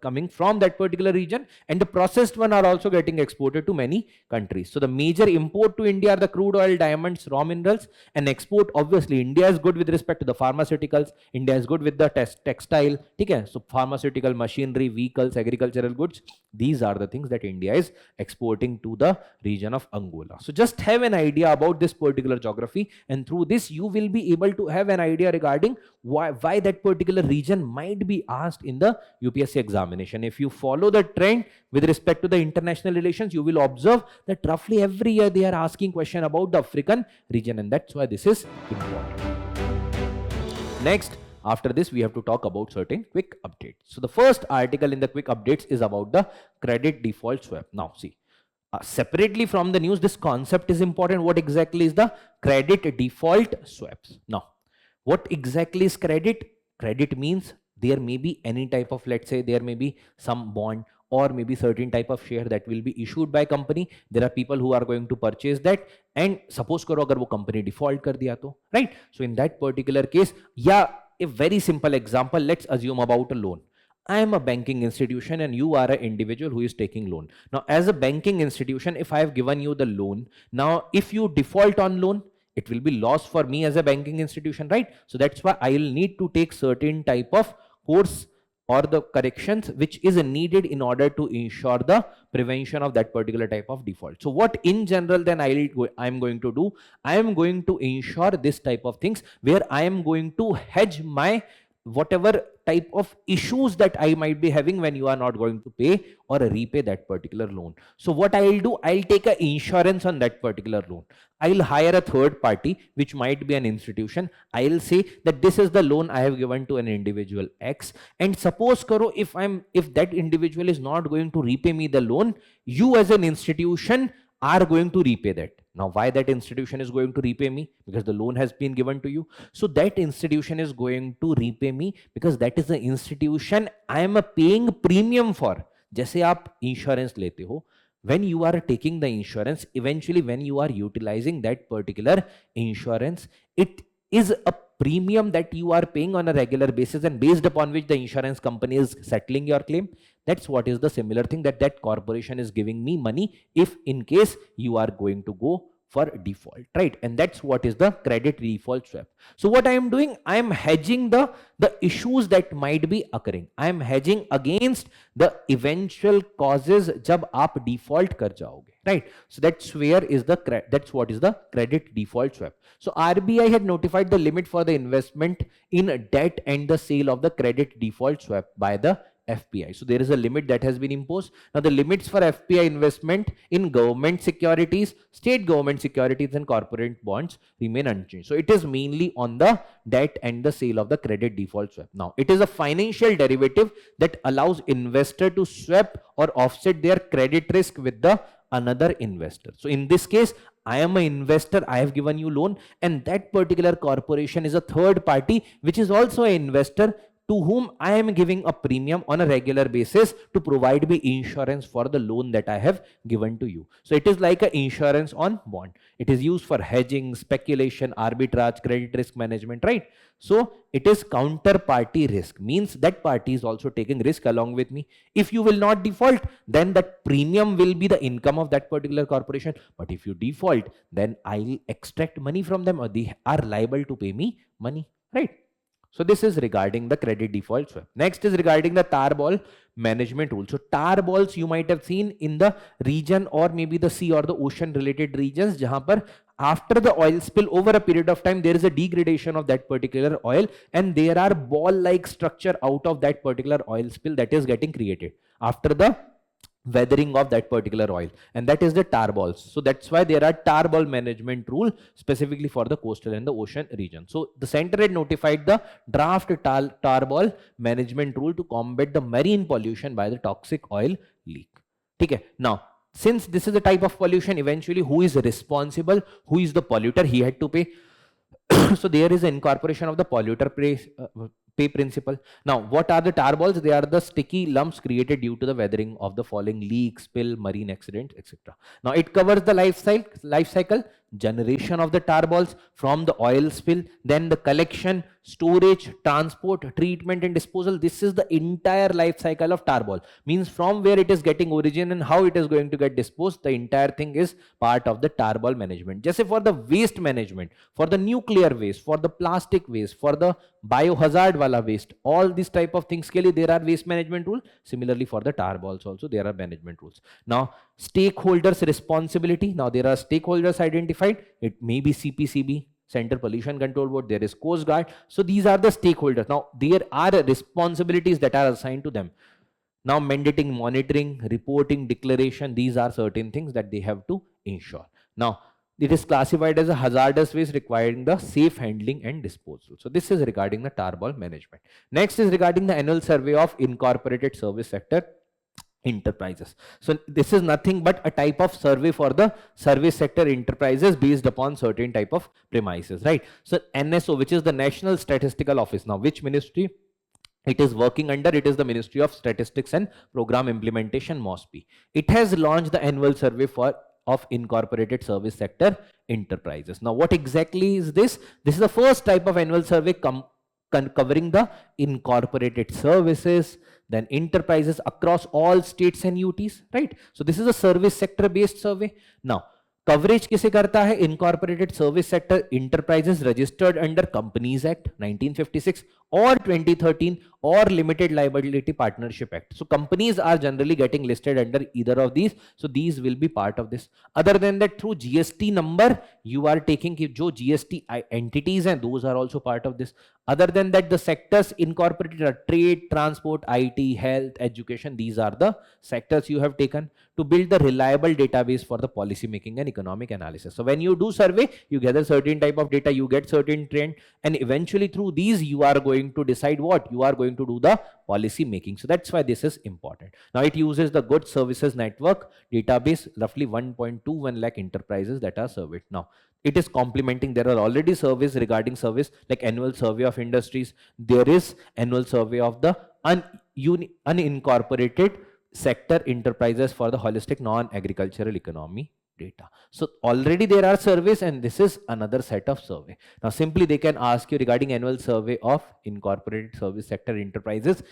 coming from that particular region, and the processed one are also getting exported to many countries. So the major import to India are the crude oil, diamonds, raw minerals, and export. Obviously, India is good with respect to the pharmaceuticals. India is good with the textile. Okay? So pharmaceutical, machinery, vehicles, agricultural goods. These are the things that India is exporting to the region of Angola. So just have an idea about this particular geography, and through this you will be able to have an idea regarding why that particular region might be asked in the UPSC examination. If you follow the trend with respect to the international relations, you will observe that roughly every year they are asking question about the African region, and that's why this is important. Next, after this, we have to talk about certain quick updates. So the first article in the quick updates is about the credit default swap. Now see, separately from the news, this concept is important. What exactly is the credit default swaps? Now, what exactly is credit? Credit means there may be any type of, let's say there may be some bond or maybe certain type of share that will be issued by company. There are people who are going to purchase that, and suppose karo agar wo company default kar diya to, right? So in that particular case, yeah, a very simple example, let's assume about a loan. I am a banking institution and you are an individual who is taking loan. Now, as a banking institution, if I have given you the loan, now if you default on loan, it will be loss for me as a banking institution, right? So that's why I will need to take certain type of course or the corrections which is needed in order to ensure the prevention of that particular type of default. So what in general then I am going to do, I am going to ensure this type of things where I am going to hedge my whatever type of issues that I might be having when you are not going to pay or repay that particular loan. So what I will do, I'll take an insurance on that particular loan. I'll hire a third party, which might be an institution. I'll say that this is the loan I have given to an individual X, and suppose karo if that individual is not going to repay me the loan, you as an institution are going to repay that. Now, why that institution is going to repay me? Because the loan has been given to you. So that institution is going to repay me because that is the institution I am paying premium for. जैसे आप insurance लेते हो, when you are taking the insurance, eventually when you are utilizing that particular insurance, it is a premium that you are paying on a regular basis, and based upon which the insurance company is settling your claim. That's what is the similar thing, that corporation is giving me money if in case you are going to go for default, right? And that's what is the credit default swap. So what I am doing, I am hedging the issues that might be occurring. I am hedging against the eventual causes jab aap default kar jaoge, right? So that's where is that's what is the credit default swap. So RBI had notified the limit for the investment in debt and the sale of the credit default swap by the FPI. So there is a limit that has been imposed. Now the limits for FPI investment in government securities, state government securities and corporate bonds remain unchanged. So it is mainly on the debt and the sale of the credit default swap. Now it is a financial derivative that allows investor to swap or offset their credit risk with the another investor. So in this case, I am an investor, I have given you loan, and that particular corporation is a third party which is also an investor to whom I am giving a premium on a regular basis to provide me insurance for the loan that I have given to you. So it is like an insurance on bond. It is used for hedging, speculation, arbitrage, credit risk management, right? So it is counterparty risk, means that party is also taking risk along with me. If you will not default, then that premium will be the income of that particular corporation. But if you default, then I will extract money from them, or they are liable to pay me money, right? So this is regarding the credit default swap. Next is regarding the tar ball management rule. So tar balls you might have seen in the region or maybe the sea or the ocean related regions, jahan par after the oil spill over a period of time, there is a degradation of that particular oil and there are ball like structure out of that particular oil spill that is getting created after the weathering of that particular oil, and that is the tar balls. So that's why there are tar ball management rule specifically for the coastal and the ocean region. So the center had notified the draft tar ball management rule to combat the marine pollution by the toxic oil leak. Okay, now since this is a type of pollution, eventually who is responsible, who is the polluter, he had to pay. So there is an incorporation of the polluter pay principle. Now, what are the tar balls? They are the sticky lumps created due to the weathering of the falling leak, spill, marine accident, etc. Now, it covers the life cycle, generation of the tar balls from the oil spill, then the collection, storage, transport, treatment and disposal. This is the entire life cycle of tar ball. Means from where it is getting origin and how it is going to get disposed, the entire thing is part of the tar ball management. Just for the waste management, for the nuclear waste, for the plastic waste, for the biohazard wala waste, all these type of things ke liye there are waste management rule. Similarly for the tar balls also there are management rules. Now stakeholders responsibility. Now there are stakeholders identified. It may be CPCB, Center Pollution Control Board, there is Coast Guard. So these are the stakeholders. Now there are responsibilities that are assigned to them. Now mandating monitoring, reporting, declaration, these are certain things that they have to ensure. Now it is classified as a hazardous waste requiring the safe handling and disposal. So this is regarding the tar ball management. Next is regarding the annual survey of incorporated service sector enterprises. So this is nothing but a type of survey for the service sector enterprises based upon certain type of premises, right? So NSO, which is the National Statistical Office. Now which ministry it is working under? It is the Ministry of Statistics and Program Implementation, MOSPI. It has launched the annual survey of incorporated service sector enterprises. Now what exactly is this? This is the first type of annual survey covering the incorporated services, then enterprises across all states and UTs, right? So this is a service sector based survey. Now coverage किसे करता है? Incorporated Service Sector Enterprises registered under Companies Act 1956 or 2013 or Limited Liability Partnership Act. So companies are generally getting listed under either of these. So these will be part of this. Other than that, through GST number, you are taking जो GST entities and those are also part of this. Other than that, the sectors incorporated are trade, transport, IT, health, education. These are the sectors you have taken to build the reliable database for the policy making and economic analysis. So when you do survey, you gather certain type of data, you get certain trend, and eventually through these you are going to decide what you are going to do the policy making. So that's why this is important. Now it uses the Goods Services Network database, roughly 1.21 lakh enterprises that are surveyed. Now it is complementing. There are already surveys regarding service like annual survey of industries. There is annual survey of the unincorporated sector enterprises for the holistic non-agricultural economy data. So already there are surveys and this is another set of survey. Now simply they can ask you regarding annual survey of incorporated service sector enterprises,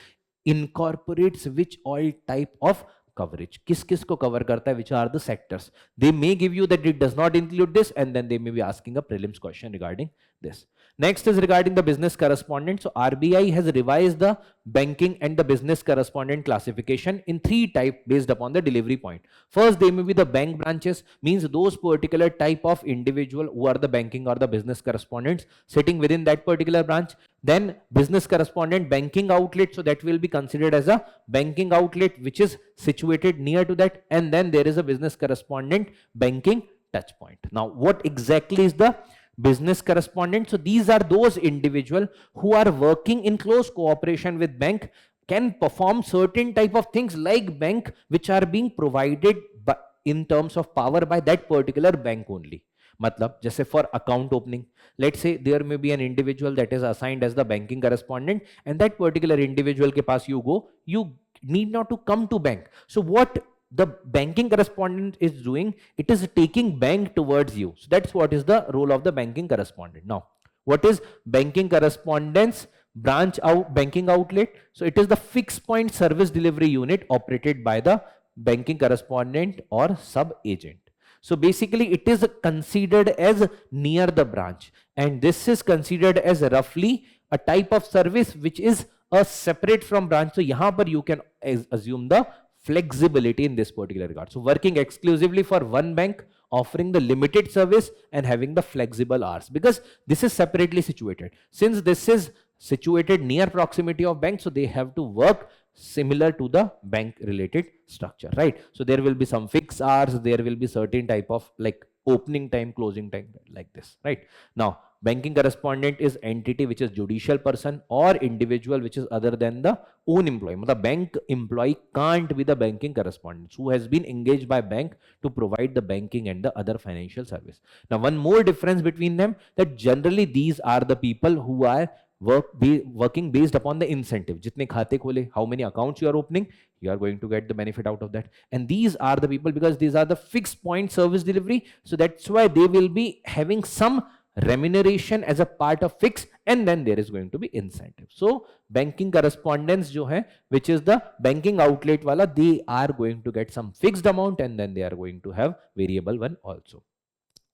incorporates which all type of coverage. किस किस को cover करता है, which are the sectors. They may give you that it does not include this, and then they may be asking a prelims question regarding this. Next is regarding the business correspondent. So RBI has revised the banking and the business correspondent classification in 3 types based upon the delivery point. First, they may be the bank branches, means those particular type of individual who are the banking or the business correspondents sitting within that particular branch. Then business correspondent banking outlet, so that will be considered as a banking outlet which is situated near to that. And then there is a business correspondent banking touch point. Now, what exactly is the business correspondent? So these are those individuals who are working in close cooperation with bank, can perform certain type of things like bank, which are being provided by, in terms of power, by that particular bank only. मतलब जैसे for account opening, let's say there may be an individual that is assigned as the banking correspondent, and that particular individual के पास you go, you need not to come to bank. So what the banking correspondent is doing, it is taking bank towards you. So that's what is the role of the banking correspondent. Now, what is banking correspondence branch out banking outlet? So it is the fixed point service delivery unit operated by the banking correspondent or sub agent. So basically it is considered as near the branch, and this is considered as roughly a type of service which is a separate from branch. So yahan par you can assume the flexibility in this particular regard. So working exclusively for one bank, offering the limited service and having the flexible hours, because this is separately situated. Since this is situated near proximity of bank, so they have to work similar to the bank related structure, right? So there will be some fixed hours, there will be certain type of like opening time, closing time, like this, right? Now, banking correspondent is entity which is judicial person or individual which is other than the own employee. The bank employee can't be the banking correspondent who has been engaged by bank to provide the banking and the other financial service. Now, one more difference between them, that generally these are the people who are working based upon the incentive. Jitne khate khole, how many accounts you are opening, you are going to get the benefit out of that. And these are the people, because these are the fixed point service delivery, so that's why they will be having some remuneration as a part of fix, and then there is going to be incentive. So banking correspondence jo hai, which is the banking outlet wala, they are going to get some fixed amount, and then they are going to have variable one also.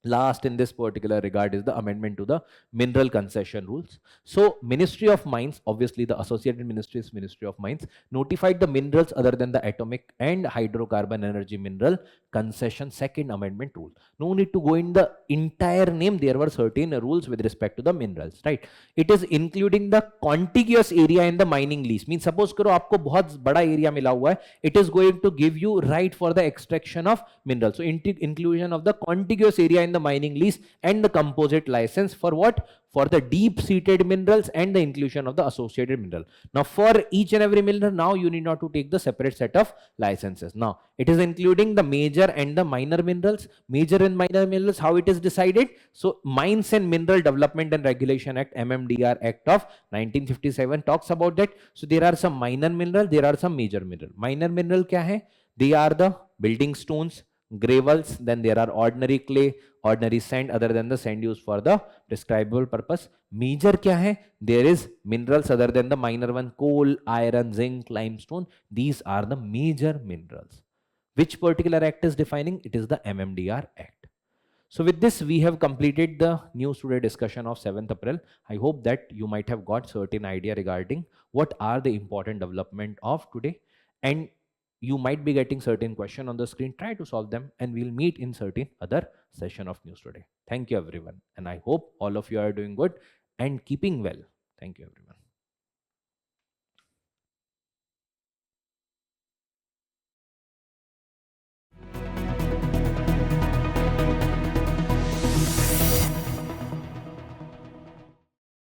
Last in this particular regard is the amendment to the mineral concession rules. So Ministry of Mines, obviously the associated ministry is Ministry of Mines, notified the minerals other than the atomic and hydrocarbon energy mineral concession second amendment rule. No need to go in the entire name, there were certain rules with respect to the minerals, right? It is including the contiguous area in the mining lease. Means suppose करो आपको बहुत बड़ा area मिला हुआ है, it is going to give you right for the extraction of minerals. So inclusion of the contiguous area in the mining lease and the composite license for what? For the deep seated minerals and the inclusion of the associated mineral. Now for each and every mineral, now you need not to take the separate set of licenses. Now it is including the major and the minor minerals. Major and minor minerals, how it is decided? So Mines and Mineral Development and Regulation Act, MMDR Act of 1957 talks about that. So there are some minor mineral, there are some major mineral. Minor mineral kya hai? They are the building stones, gravels, then there are ordinary clay, ordinary sand other than the sand used for the prescribable purpose. Major kya hai? There is minerals other than the minor one, coal, iron, zinc, limestone. These are the major minerals. Which particular act is defining? It is the MMDR Act. So with this, we have completed the news today discussion of 7th April. I hope that you might have got certain idea regarding what are the important development of today, and you might be getting certain question on the screen. Try to solve them, and we'll meet in certain other session of news today. Thank you everyone, and I hope all of you are doing good and keeping well. Thank you everyone.